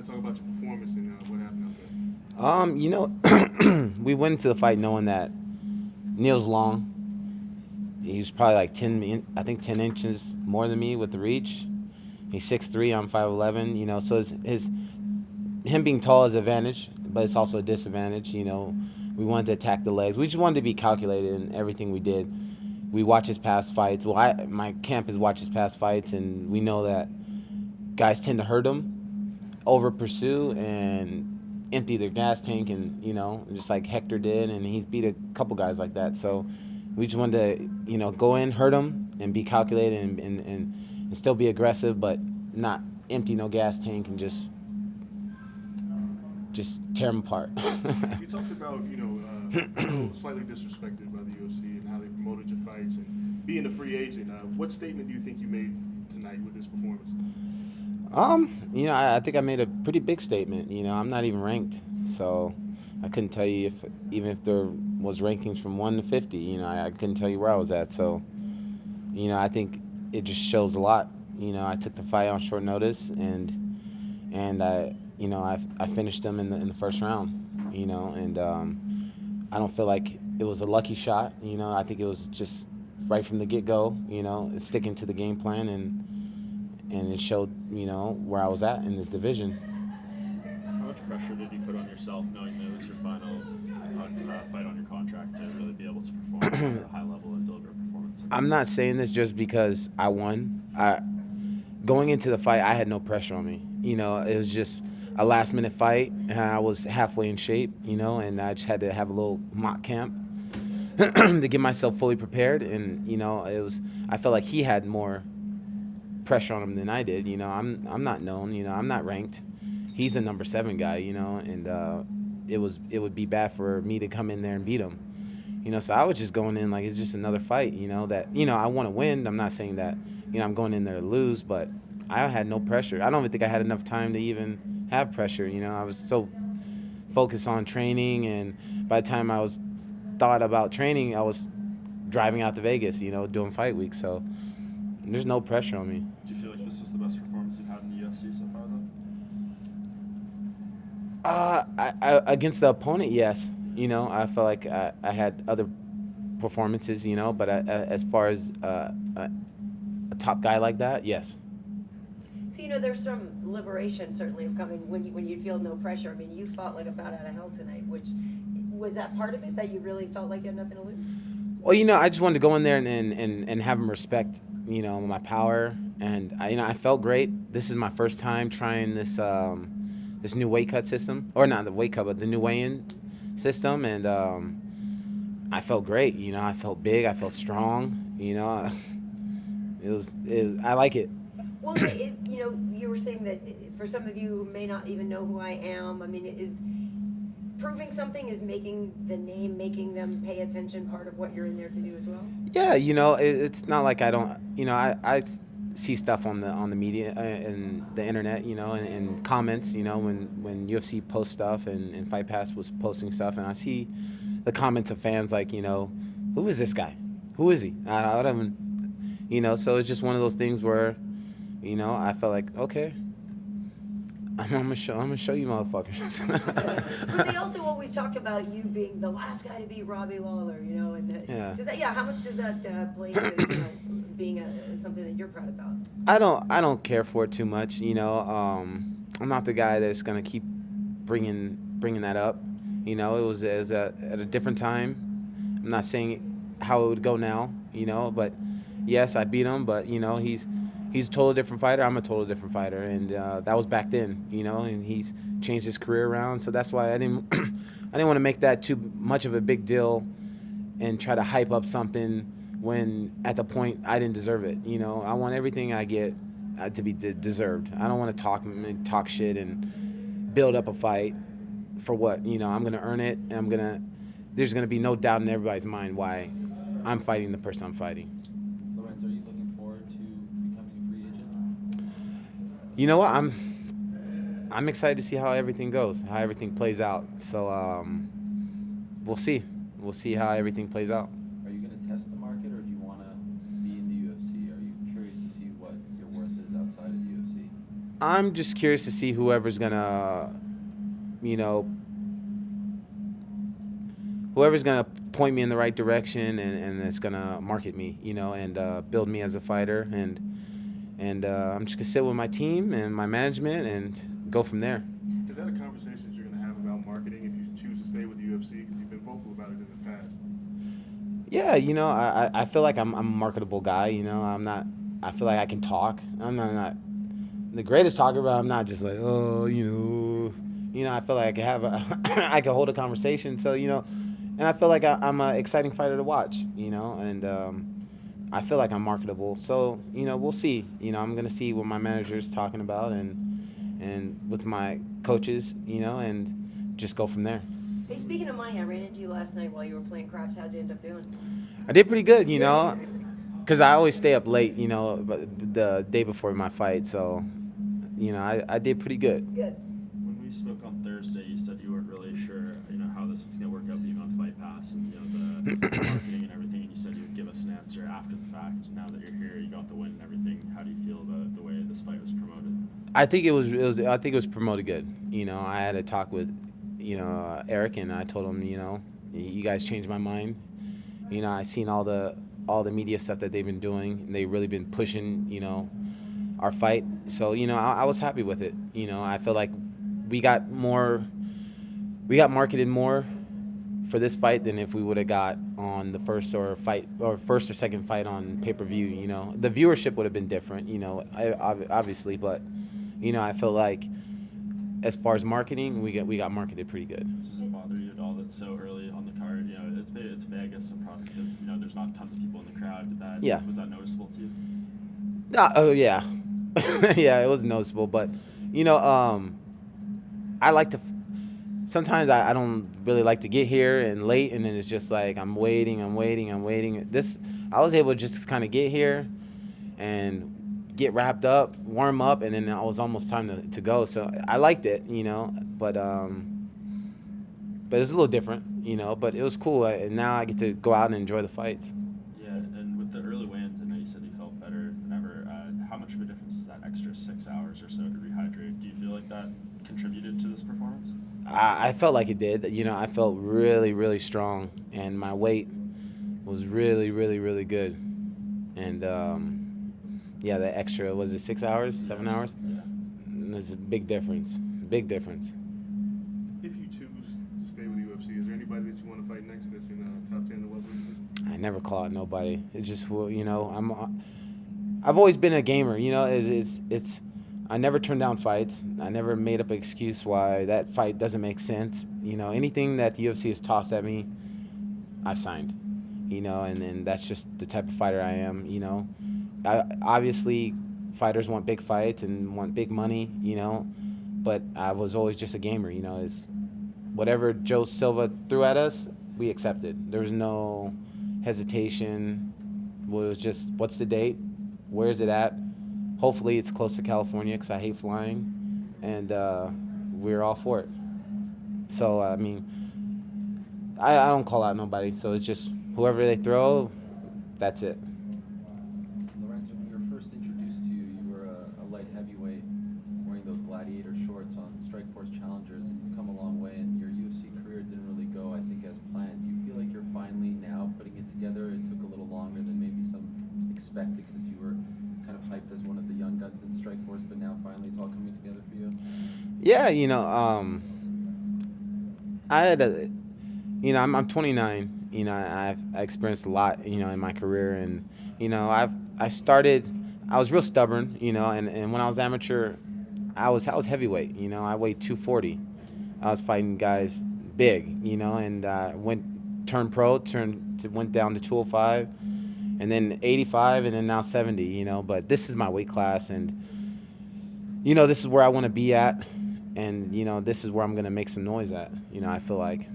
Talk about your performance and what happened out there. We went into the fight knowing that Neil's long. He's probably like 10 inches more than me with the reach. He's 6'3", I'm 5'11", so him being tall is an advantage, but it's also a disadvantage, We wanted to attack the legs. We just wanted to be calculated in everything we did. We watch his past fights. Well, my camp has watched his past fights, and we know that guys tend to hurt him, over pursue, and empty their gas tank, and just like Hector did, and he's beat a couple guys like that. So we just wanted to go in, hurt him, and be calculated, and still be aggressive, but not empty no gas tank and just tear them apart. You talked about slightly disrespected by the UFC and how they promoted your fights and being a free agent. What statement do you think you made tonight with this performance? I think I made a pretty big statement. I'm not even ranked, so I couldn't tell you if there was rankings from 1 to 50. I couldn't tell you where I was at. So, I think it just shows a lot. I took the fight on short notice, and I finished them in the first round. And I don't feel like it was a lucky shot. I think it was just right from the get-go. Sticking to the game plan, and it showed, where I was at in this division. How much pressure did you put on yourself knowing that it was your final fight on your contract to really be able to perform at a high level and deliver a performance? I'm not saying this just because I won. Going into the fight, I had no pressure on me. It was just a last-minute fight, and I was halfway in shape, and I just had to have a little mock camp to get myself fully prepared. And, I felt like he had more pressure on him than I did. I'm not known. I'm not ranked. He's a number 7 guy. And it would be bad for me to come in there and beat him. So I was just going in like it's just another fight. That I want to win. I'm not saying that I'm going in there to lose, but I had no pressure. I don't even think I had enough time to even have pressure. I was so focused on training, and by the time I was thought about training, I was driving out to Vegas. Doing fight week. So there's no pressure on me. Do you feel like this was the best performance you've had in the UFC so far, though? Against the opponent, yes. I felt like I had other performances, but as far as a top guy like that, yes. So, there's some liberation certainly of coming when you feel no pressure. I mean, you fought like a bat out of hell tonight, which was that part of it, that you really felt like you had nothing to lose? Well, I just wanted to go in there and have him respect, my power. And, I felt great. This is my first time trying this this new weight cut system. Or not the weight cut, but the new weigh-in system. And I felt great. I felt big. I felt strong. I like it. Well, you were saying that for some of you who may not even know who I am, I mean, is proving something, is making the name, making them pay attention part of what you're in there to do as well? Yeah, it's not like I don't, I see stuff on the media and the internet, and comments, when UFC posts stuff and Fight Pass was posting stuff, and I see the comments of fans like, who is this guy? Who is he? I don't even, so it's just one of those things where, I felt like, okay, I'm gonna show you motherfuckers. But they also always talk about you being the last guy to beat Robbie Lawler, and Yeah. How much does that play to being something that you're proud about? I don't care for it too much. I'm not the guy that's gonna keep bringing that up. It was at a different time. I'm not saying how it would go now. But yes, I beat him. But he's a totally different fighter. I'm a totally different fighter, and that was back then, and he's changed his career around. So that's why I didn't want to make that too much of a big deal and try to hype up something when at the point I didn't deserve it. I want everything I get to be deserved. I don't want to talk shit and build up a fight for what, I'm going to earn it, and there's going to be no doubt in everybody's mind why I'm fighting the person I'm fighting. Lorenz, are you looking forward to becoming a free agent? You know what? I'm excited to see how everything goes, how everything plays out. So we'll see. We'll see how everything plays out. Are you going to test the market, or do you want to be in the UFC? Are you curious to see what your worth is outside of the UFC? I'm just curious to see whoever's gonna point me in the right direction and it's gonna market me, and build me as a fighter, and I'm just gonna sit with my team and my management and go from there. Is that a conversation that you're going to have about marketing if you choose to stay with the UFC? Because you've been vocal about it in the past. Yeah, I feel like I'm a marketable guy. I feel like I can talk. I'm not the greatest talker, but I'm not just like, I feel like I can I can hold a conversation. So, and I feel like I'm an exciting fighter to watch, and I feel like I'm marketable. So, we'll see. I'm going to see what my manager's talking about and with my coaches, and just go from there. Hey, speaking of money, I ran into you last night while you were playing craps. How'd you end up doing? I did pretty good, because I always stay up late, the day before my fight. So, I did pretty good. Good. When we spoke on Thursday, you said you weren't really sure, how this was going to work out being on Fight Pass and, the marketing and everything. And you said you would give us an answer after the fact. Now that you're here, you got the win and everything. How do you feel about the way this fight was promoted? I think it was promoted good. I had a talk with, Eric, and I told him, you guys changed my mind. I seen all the media stuff that they've been doing, and they've really been pushing, our fight. So, I was happy with it. I feel like we got marketed more for this fight than if we would have got on the first or second fight on pay-per-view. The viewership would have been different, obviously, but I feel like as far as marketing, we got marketed pretty good. Does it bother you at all that so early on the card, it's Vegas, and product of, there's not tons of people in the crowd. Was that noticeable to you? Oh yeah, yeah, it was noticeable, but I like to. Sometimes I don't really like to get here and late, and then it's just like I'm waiting. This I was able to just kind of get here and get wrapped up, warm up, and then it was almost time to go. So I liked it, but it was a little different, but it was cool. And now I get to go out and enjoy the fights. Yeah, and with the early weigh-ins, I know you said you felt better than ever. How much of a difference is that extra 6 hours or so to rehydrate? Do you feel like that contributed to this performance? I felt like it did. I felt really, really strong, and my weight was really, really, really good. And the extra, was it 6 hours, 7 hours? Yeah. There's a big difference. Big difference. If you choose to stay with the UFC, is there anybody that you want to fight next that's in the top 10 in the welterweight division? I never call out nobody. It's just, I've always been a gamer. It's I never turn down fights. I never made up an excuse why that fight doesn't make sense. Anything that the UFC has tossed at me, I've signed. And that's just the type of fighter I am. Obviously, fighters want big fights and want big money. But I was always just a gamer. Is whatever Joe Silva threw at us, we accepted. There was no hesitation. It was just, what's the date? Where is it at? Hopefully it's close to California because I hate flying, and we're all for it. So, I don't call out nobody. So it's just whoever they throw, that's it. Lorenz, when we were first introduced to you, you were a light heavyweight wearing those gladiator shorts on Strikeforce Challengers, and you've come a long way, and your UFC career didn't really go, I think, as planned. Do you feel like you're finally now putting it together? It took a little longer than maybe some expected because you were kind of hyped as one of the young guns in Strikeforce, but now finally it's all coming together for you? Yeah, I had I'm 29. I experienced a lot, in my career, and I was real stubborn, and when I was amateur, I was heavyweight, I weighed 240. I was fighting guys big, and went down to 205. And then 85, and then now 70, But this is my weight class, and, this is where I want to be at. And, this is where I'm going to make some noise at, I feel like.